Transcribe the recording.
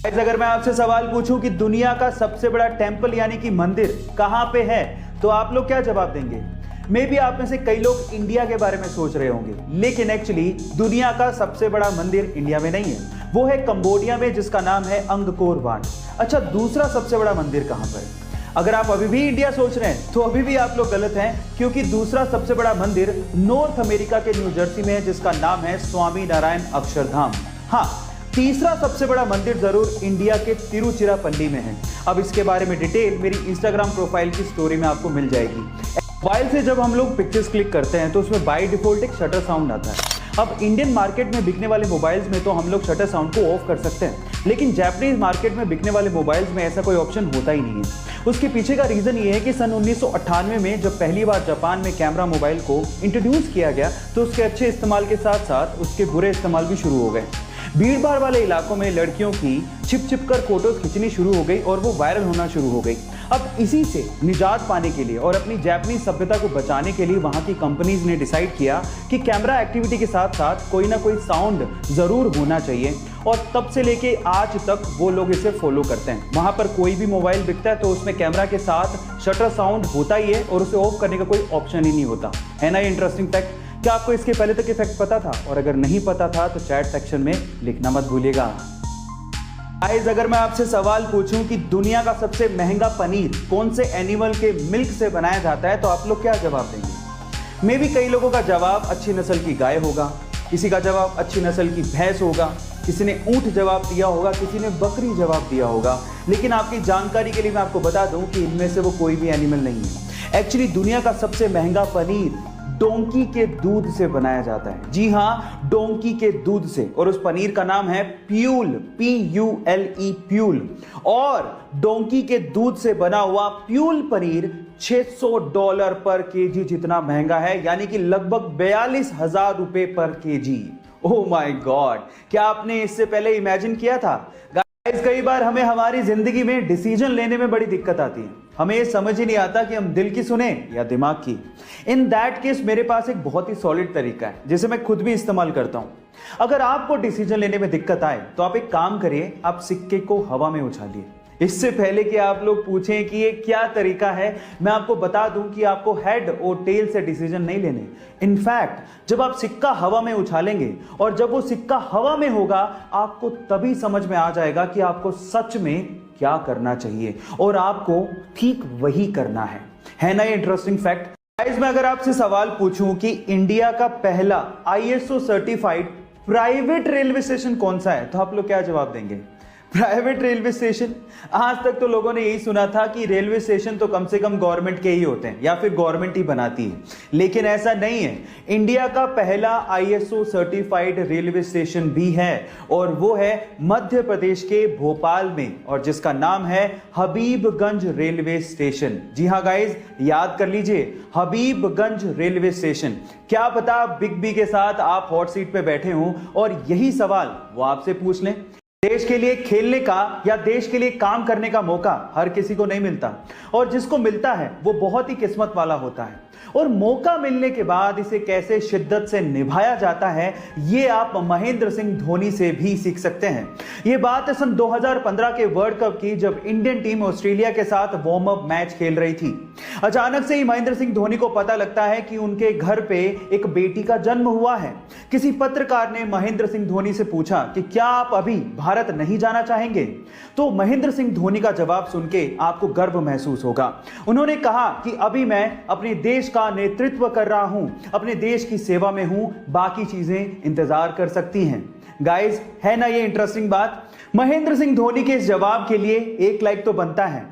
अगर मैं आपसे सवाल पूछूं कि दुनिया का सबसे बड़ा टेंपल यानी कि मंदिर कहां पे है, तो आप लोग क्या जवाब देंगे? मे बी आप में से कई लोग इंडिया के बारे में सोच रहे होंगे, लेकिन एक्चुअली दुनिया का सबसे बड़ा मंदिर इंडिया में नहीं है, वो है कंबोडिया में, जिसका नाम है अंगकोर वाट। अच्छा, दूसरा सबसे बड़ा मंदिर कहां पर है? अगर आप अभी भी इंडिया सोच रहे हैं तो अभी भी आप लोग गलत हैं, क्योंकि दूसरा सबसे बड़ा मंदिर नॉर्थ अमेरिका के न्यू जर्सी में है, जिसका नाम है स्वामी नारायण अक्षरधाम। हाँ, तीसरा सबसे बड़ा मंदिर जरूर इंडिया के तिरुचिरापल्ली में है। अब इसके बारे में डिटेल मेरी इंस्टाग्राम प्रोफाइल की स्टोरी में आपको मिल जाएगी। मोबाइल से जब हम लोग पिक्चर्स क्लिक करते हैं तो उसमें बाय डिफॉल्ट एक शटर साउंड आता है। अब इंडियन मार्केट में बिकने वाले मोबाइल्स में तो हम लोग शटर साउंड को ऑफ कर सकते हैं, लेकिन जापानीज मार्केट में बिकने वाले मोबाइल्स में ऐसा कोई ऑप्शन होता ही नहीं है। उसके पीछे का रीजन ये है कि सन 1998 में जब पहली बार जापान में कैमरा मोबाइल को इंट्रोड्यूस किया गया तो उसके अच्छे इस्तेमाल के साथ साथ उसके बुरे इस्तेमाल भी शुरू हो गए। भीड़ भाड़ वाले इलाकों में लड़कियों की छिप छिप कर फोटोज खींचनी शुरू हो गई और वो वायरल होना शुरू हो गई। अब इसी से निजात पाने के लिए और अपनी जापानीज सभ्यता को बचाने के लिए वहां की कंपनीज ने डिसाइड किया कि कैमरा एक्टिविटी के साथ साथ कोई ना कोई साउंड जरूर होना चाहिए, और तब से लेके आज तक वो लोग इसे फॉलो करते हैं। वहां पर कोई भी मोबाइल बिकता है तो उसमें कैमरा के साथ शटर साउंड होता ही है और उसे ऑफ करने का कोई ऑप्शन ही नहीं होता। है ना ये इंटरेस्टिंग फैक्ट? क्या आपको इसके पहले तक ये फैक्ट पता था? और अगर नहीं पता था तो चैट सेक्शन में लिखना मत भूलिएगा। गाइस, अगर मैं आपसे सवाल पूछूं कि दुनिया का सबसे महंगा पनीर कौन से एनिमल के मिल्क से बनाया जाता है, तो आप लोग क्या जवाब देंगे? मे बी कई लोगों का जवाब अच्छी नस्ल की गाय होगा, किसी का जवाब अच्छी नस्ल की भैंस होगा, किसी ने ऊंट जवाब दिया होगा, किसी ने बकरी जवाब दिया होगा। लेकिन आपकी जानकारी के लिए मैं आपको बता दूं कि इनमें से वो कोई भी एनिमल नहीं है। एक्चुअली दुनिया का सबसे महंगा पनीर डोंकी के दूध से बनाया जाता है। जी हाँ, डोंकी के दूध से, और उस पनीर का नाम है प्यूल, PULE, प्यूल। और डोंकी के दूध से बना हुआ प्यूल पनीर $600 पर केजी जितना महंगा है, यानी कि लगभग 42,000 रुपए पर केजी। ओह माय गॉड, क्या आपने इससे पहले इमेजिन किया था? गाइस, कई बार हमें हमारी जिंदगी में डिसीजन लेने में बड़ी दिक्कत आती है। हमें ये समझ ही नहीं आता कि हम दिल की सुने या दिमाग की। इन दैट केस मेरे पास एक बहुत ही सॉलिड तरीका है जिसे मैं खुद भी इस्तेमाल करता हूं। अगर आपको डिसीजन लेने में दिक्कत आए तो आप एक काम करिए, आप सिक्के को हवा में उछालिए। इससे पहले कि आप लोग पूछें कि ये क्या तरीका है, मैं आपको बता दूं कि आपको हेड और टेल से डिसीजन नहीं लेने। इनफैक्ट जब आप सिक्का हवा में उछालेंगे और जब वो सिक्का हवा में होगा, आपको तभी समझ में आ जाएगा कि आपको सच में क्या करना चाहिए, और आपको ठीक वही करना है ना ये इंटरेस्टिंग फैक्ट? गाइस, मैं अगर आपसे सवाल पूछूं कि इंडिया का पहला ISO certified private railway station कौन सा है, तो आप लोग क्या जवाब देंगे? Private railway station? आज तक तो लोगों ने यही सुना था कि रेलवे स्टेशन तो कम से कम गवर्नमेंट के ही होते हैं या फिर गवर्नमेंट ही बनाती है, लेकिन ऐसा नहीं है। इंडिया का पहला ISO सर्टिफाइड रेलवे स्टेशन भी है, और वो है मध्य प्रदेश के भोपाल में, और जिसका नाम है हबीबगंज रेलवे स्टेशन। जी हाँ गाइज, याद कर लीजिए, हबीबगंज रेलवे स्टेशन। क्या पता बिग बी के साथ आप हॉट सीट पे बैठे हों और यही सवाल वो आपसे पूछ लें। देश के लिए खेलने का या देश के लिए काम करने का मौका हर किसी को नहीं मिलता, और जिसको मिलता है वो बहुत ही किस्मत वाला होता है। और मौका मिलने के बाद इसे कैसे शिद्दत से निभाया जाता है, ये आप महेंद्र सिंह धोनी से भी सीख सकते हैं। ये बात है सन 2015 के वर्ल्ड कप की, जब इंडियन टीम ऑस्ट्रेलिया के साथ वार्म अप मैच खेल रही थी। अचानक से ही महेंद्र सिंह धोनी को पता लगता है कि उनके घर पे एक बेटी का जन्म हुआ है। किसी पत्रकार ने महेंद्र सिंह धोनी से पूछा कि क्या आप अभी भारत नहीं जाना चाहेंगे? तो महेंद्र सिंह धोनी का जवाब सुन के आपको गर्व महसूस होगा। उन्होंने कहा कि अभी मैं अपने देश का नेतृत्व कर रहा हूं, अपने देश की सेवा में हूं, बाकी चीजें इंतजार कर सकती हैं। गाइस, है ना ये इंटरेस्टिंग बात? महेंद्र सिंह धोनी के इस जवाब के लिए 1 लाइक तो बनता है।